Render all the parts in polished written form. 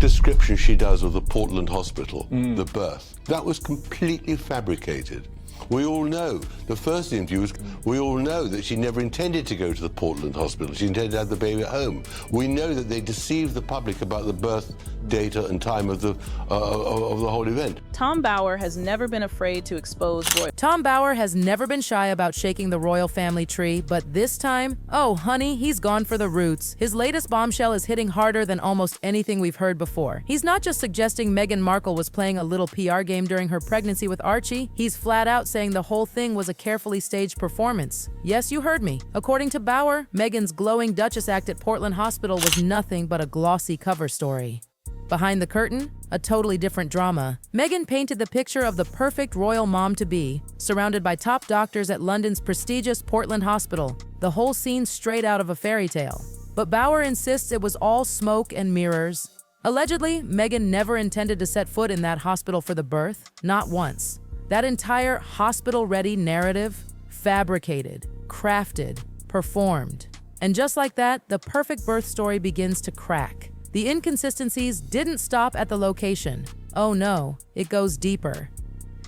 description she does of the Portland hospital, the birth, that was completely fabricated. We all know, the first interviews, we all know that she never intended to go to the Portland hospital. She intended to have the baby at home. We know that they deceived the public about the birth data and time of the whole event. Tom Bower has never been afraid to expose royal. Tom Bower has never been shy about shaking the royal family tree, but this time, oh honey, he's gone for the roots. His latest bombshell is hitting harder than almost anything we've heard before. He's not just suggesting Meghan Markle was playing a little PR game during her pregnancy with Archie, he's flat out saying the whole thing was a carefully staged performance. Yes, you heard me. According to Bower, Meghan's glowing Duchess act at Portland Hospital was nothing but a glossy cover story. Behind the curtain, a totally different drama. Meghan painted the picture of the perfect royal mom-to-be, surrounded by top doctors at London's prestigious Portland Hospital, the whole scene straight out of a fairy tale. But Bower insists it was all smoke and mirrors. Allegedly, Meghan never intended to set foot in that hospital for the birth, not once. That entire hospital-ready narrative, fabricated, crafted, performed. And just like that, the perfect birth story begins to crack. The inconsistencies didn't stop at the location. Oh no, it goes deeper.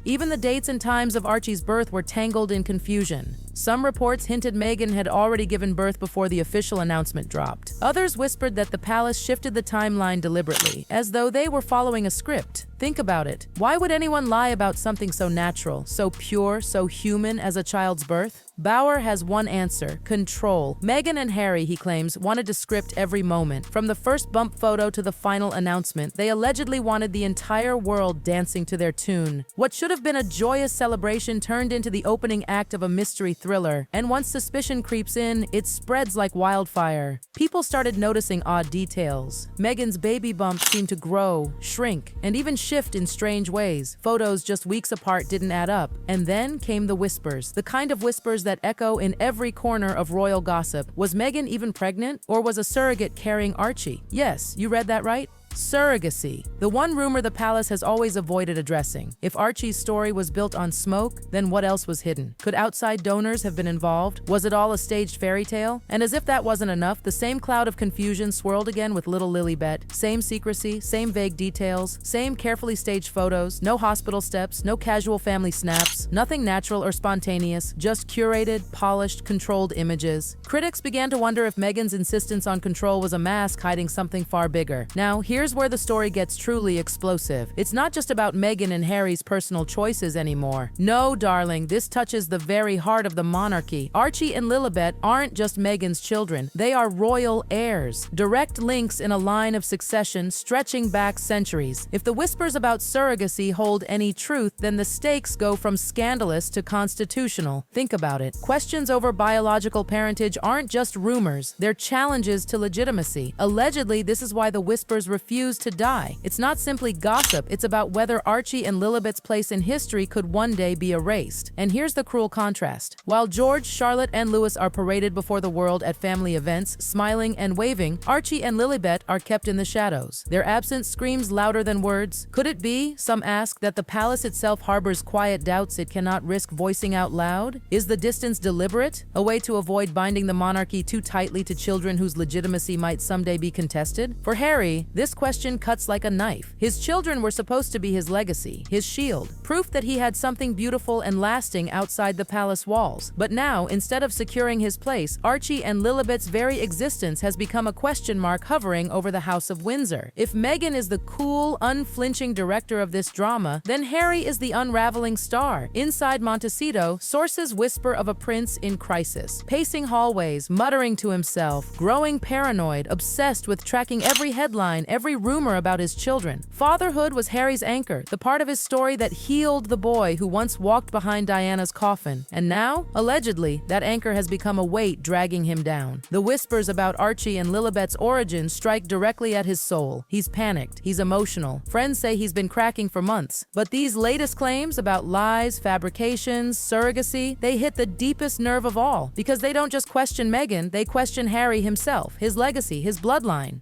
Even the dates and times of Archie's birth were tangled in confusion. Some reports hinted Meghan had already given birth before the official announcement dropped. Others whispered that the palace shifted the timeline deliberately, as though they were following a script. Think about it. Why would anyone lie about something so natural, so pure, so human as a child's birth? Bower has one answer: control. Meghan and Harry, he claims, wanted to script every moment. From the first bump photo to the final announcement, they allegedly wanted the entire world dancing to their tune. What should have been a joyous celebration turned into the opening act of a mystery thriller, and once suspicion creeps in, it spreads like wildfire. People started noticing odd details. Meghan's baby bump seemed to grow, shrink, and even shift in strange ways. Photos just weeks apart didn't add up. And then came the whispers, the kind of whispers that echo in every corner of royal gossip. Was Meghan even pregnant, or was a surrogate carrying Archie? Yes, you read that right. Surrogacy, the one rumor the palace has always avoided addressing. If Archie's story was built on smoke, then what else was hidden? Could outside donors have been involved? Was it all a staged fairy tale? And as if that wasn't enough, the same cloud of confusion swirled again with little Lilibet. Same secrecy, same vague details, same carefully staged photos, no hospital steps, no casual family snaps, nothing natural or spontaneous, just curated, polished, controlled images. Critics began to wonder if Meghan's insistence on control was a mask hiding something far bigger. Now, here's where the story gets truly explosive. It's not just about Meghan and Harry's personal choices anymore. No, darling, this touches the very heart of the monarchy. Archie and Lilibet aren't just Meghan's children. They are royal heirs. Direct links in a line of succession stretching back centuries. If the whispers about surrogacy hold any truth, then the stakes go from scandalous to constitutional. Think about it. Questions over biological parentage aren't just rumors. They're challenges to legitimacy. Allegedly, this is why the whispers refuse to die. It's not simply gossip, it's about whether Archie and Lilibet's place in history could one day be erased. And here's the cruel contrast. While George, Charlotte, and Louis are paraded before the world at family events, smiling and waving, Archie and Lilibet are kept in the shadows. Their absence screams louder than words. Could it be, some ask, that the palace itself harbors quiet doubts it cannot risk voicing out loud? Is the distance deliberate? A way to avoid binding the monarchy too tightly to children whose legitimacy might someday be contested? For Harry, this question cuts like a knife. His children were supposed to be his legacy, his shield, proof that he had something beautiful and lasting outside the palace walls. But now, instead of securing his place, Archie and Lilibet's very existence has become a question mark hovering over the House of Windsor. If Meghan is the cool, unflinching director of this drama, then Harry is the unraveling star. Inside Montecito, sources whisper of a prince in crisis, pacing hallways, muttering to himself, growing paranoid, obsessed with tracking every headline, every rumor about his children. Fatherhood was Harry's anchor, the part of his story that healed the boy who once walked behind Diana's coffin. And now, allegedly, that anchor has become a weight dragging him down. The whispers about Archie and Lilibet's origin strike directly at his soul. He's panicked. He's emotional. Friends say he's been cracking for months. But these latest claims about lies, fabrications, surrogacy, they hit the deepest nerve of all. Because they don't just question Meghan, they question Harry himself, his legacy, his bloodline.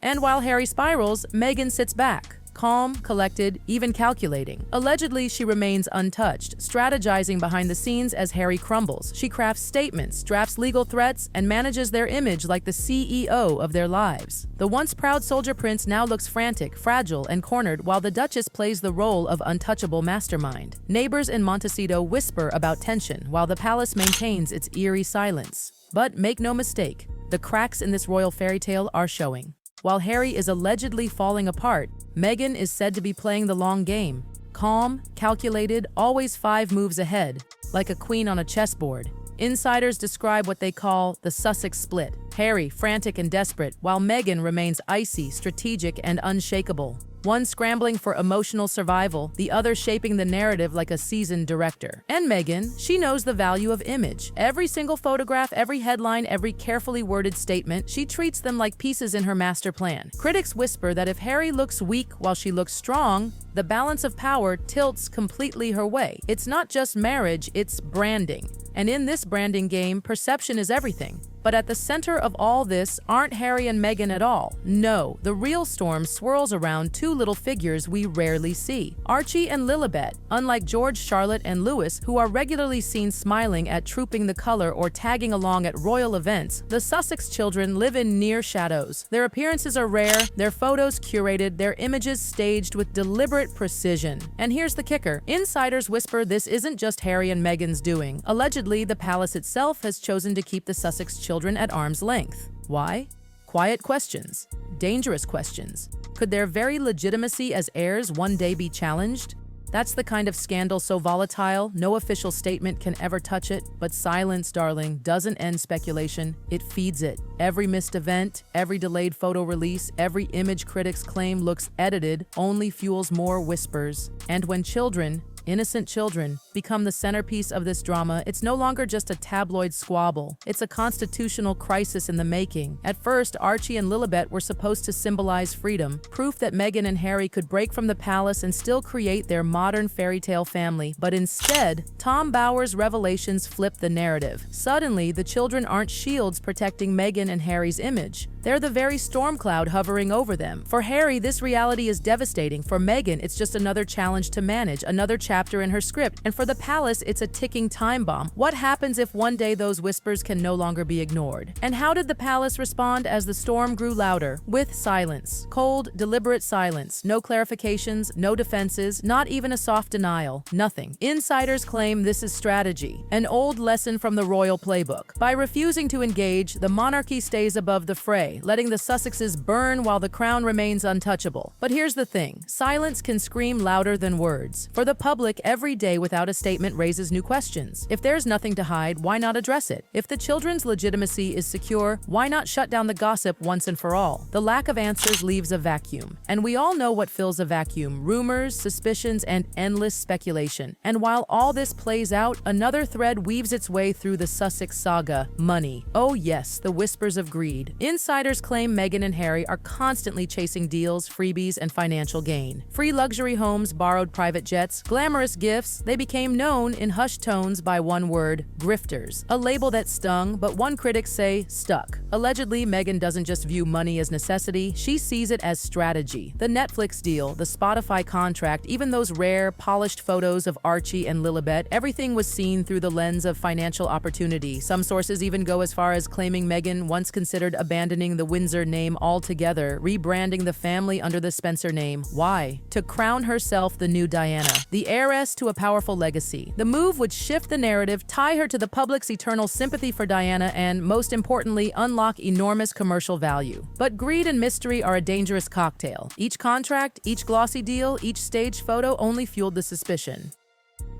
And while Harry spirals, Meghan sits back, calm, collected, even calculating. Allegedly, she remains untouched, strategizing behind the scenes as Harry crumbles. She crafts statements, drafts legal threats, and manages their image like the CEO of their lives. The once proud soldier prince now looks frantic, fragile, and cornered, while the Duchess plays the role of untouchable mastermind. Neighbors in Montecito whisper about tension, while the palace maintains its eerie silence. But make no mistake, the cracks in this royal fairy tale are showing. While Harry is allegedly falling apart, Meghan is said to be playing the long game. Calm, calculated, always 5 moves ahead, like a queen on a chessboard. Insiders describe what they call the Sussex split. Harry, frantic and desperate, while Meghan remains icy, strategic, and unshakable. One scrambling for emotional survival, the other shaping the narrative like a seasoned director. And Meghan, she knows the value of image. Every single photograph, every headline, every carefully worded statement, she treats them like pieces in her master plan. Critics whisper that if Harry looks weak while she looks strong, the balance of power tilts completely her way. It's not just marriage, it's branding. And in this branding game, perception is everything. But at the center of all this aren't Harry and Meghan at all. No, the real storm swirls around 2 little figures we rarely see. Archie and Lilibet, unlike George, Charlotte, and Louis, who are regularly seen smiling at Trooping the Color or tagging along at royal events, the Sussex children live in near shadows. Their appearances are rare, their photos curated, their images staged with deliberate precision. And here's the kicker. Insiders whisper this isn't just Harry and Meghan's doing. Allegedly, the palace itself has chosen to keep the Sussex children at arm's length. Why? Quiet questions. Dangerous questions. Could their very legitimacy as heirs one day be challenged? That's the kind of scandal so volatile, no official statement can ever touch it. But silence, darling, doesn't end speculation, it feeds it. Every missed event, every delayed photo release, every image critics claim looks edited only fuels more whispers. And when children, innocent children, become the centerpiece of this drama, it's no longer just a tabloid squabble. It's a constitutional crisis in the making. At first, Archie and Lilibet were supposed to symbolize freedom, proof that Meghan and Harry could break from the palace and still create their modern fairy tale family. But instead, Tom Bower's revelations flip the narrative. Suddenly, the children aren't shields protecting Meghan and Harry's image. They're the very storm cloud hovering over them. For Harry, this reality is devastating. For Meghan, it's just another challenge to manage, another chapter in her script. And for the palace, it's a ticking time bomb. What happens if one day those whispers can no longer be ignored? And how did the palace respond as the storm grew louder? With silence. Cold, deliberate silence. No clarifications, no defenses, not even a soft denial. Nothing. Insiders claim this is strategy, an old lesson from the royal playbook. By refusing to engage, the monarchy stays above the fray, letting the Sussexes burn while the crown remains untouchable. But here's the thing. Silence can scream louder than words. For the public, every day without a statement raises new questions. If there's nothing to hide, why not address it? If the children's legitimacy is secure, why not shut down the gossip once and for all? The lack of answers leaves a vacuum. And we all know what fills a vacuum: rumors, suspicions, and endless speculation. And while all this plays out, another thread weaves its way through the Sussex saga: money. Oh yes, the whispers of greed. Insiders claim Meghan and Harry are constantly chasing deals, freebies, and financial gain. Free luxury homes, borrowed private jets, glamorous gifts, they became known in hushed tones by one word: grifters. A label that stung, but one critic say stuck. Allegedly, Meghan doesn't just view money as necessity, she sees it as strategy. The Netflix deal, the Spotify contract, even those rare, polished photos of Archie and Lilibet, everything was seen through the lens of financial opportunity. Some sources even go as far as claiming Meghan once considered abandoning the Windsor name altogether, rebranding the family under the Spencer name. Why? To crown herself the new Diana, the heiress to a powerful legacy. The move would shift the narrative, tie her to the public's eternal sympathy for Diana, and, most importantly, unlock enormous commercial value. But greed and mystery are a dangerous cocktail. Each contract, each glossy deal, each staged photo only fueled the suspicion.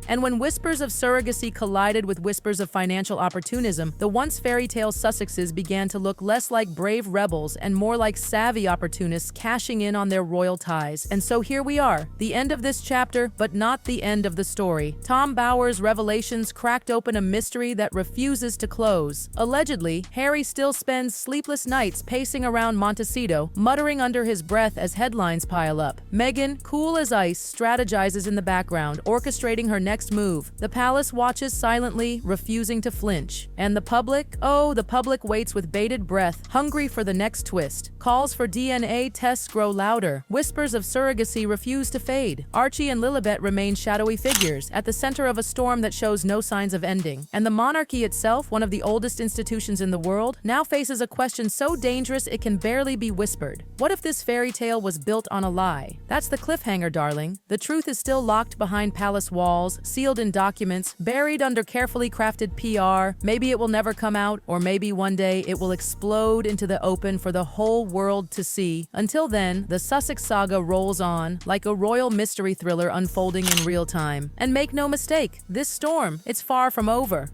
And when whispers of surrogacy collided with whispers of financial opportunism, the once fairy tale Sussexes began to look less like brave rebels and more like savvy opportunists cashing in on their royal ties. And so here we are, the end of this chapter, but not the end of the story. Tom Bower's revelations cracked open a mystery that refuses to close. Allegedly, Harry still spends sleepless nights pacing around Montecito, muttering under his breath as headlines pile up. Meghan, cool as ice, strategizes in the background, orchestrating her next next move. The palace watches silently, refusing to flinch. And the public? Oh, the public waits with bated breath, hungry for the next twist. Calls for DNA tests grow louder. Whispers of surrogacy refuse to fade. Archie and Lilibet remain shadowy figures, at the center of a storm that shows no signs of ending. And the monarchy itself, one of the oldest institutions in the world, now faces a question so dangerous it can barely be whispered. What if this fairy tale was built on a lie? That's the cliffhanger, darling. The truth is still locked behind palace walls, sealed in documents, buried under carefully crafted PR. Maybe it will never come out, or maybe one day it will explode into the open for the whole world to see. Until then, the Sussex saga rolls on, like a royal mystery thriller unfolding in real time. And make no mistake, this storm, it's far from over.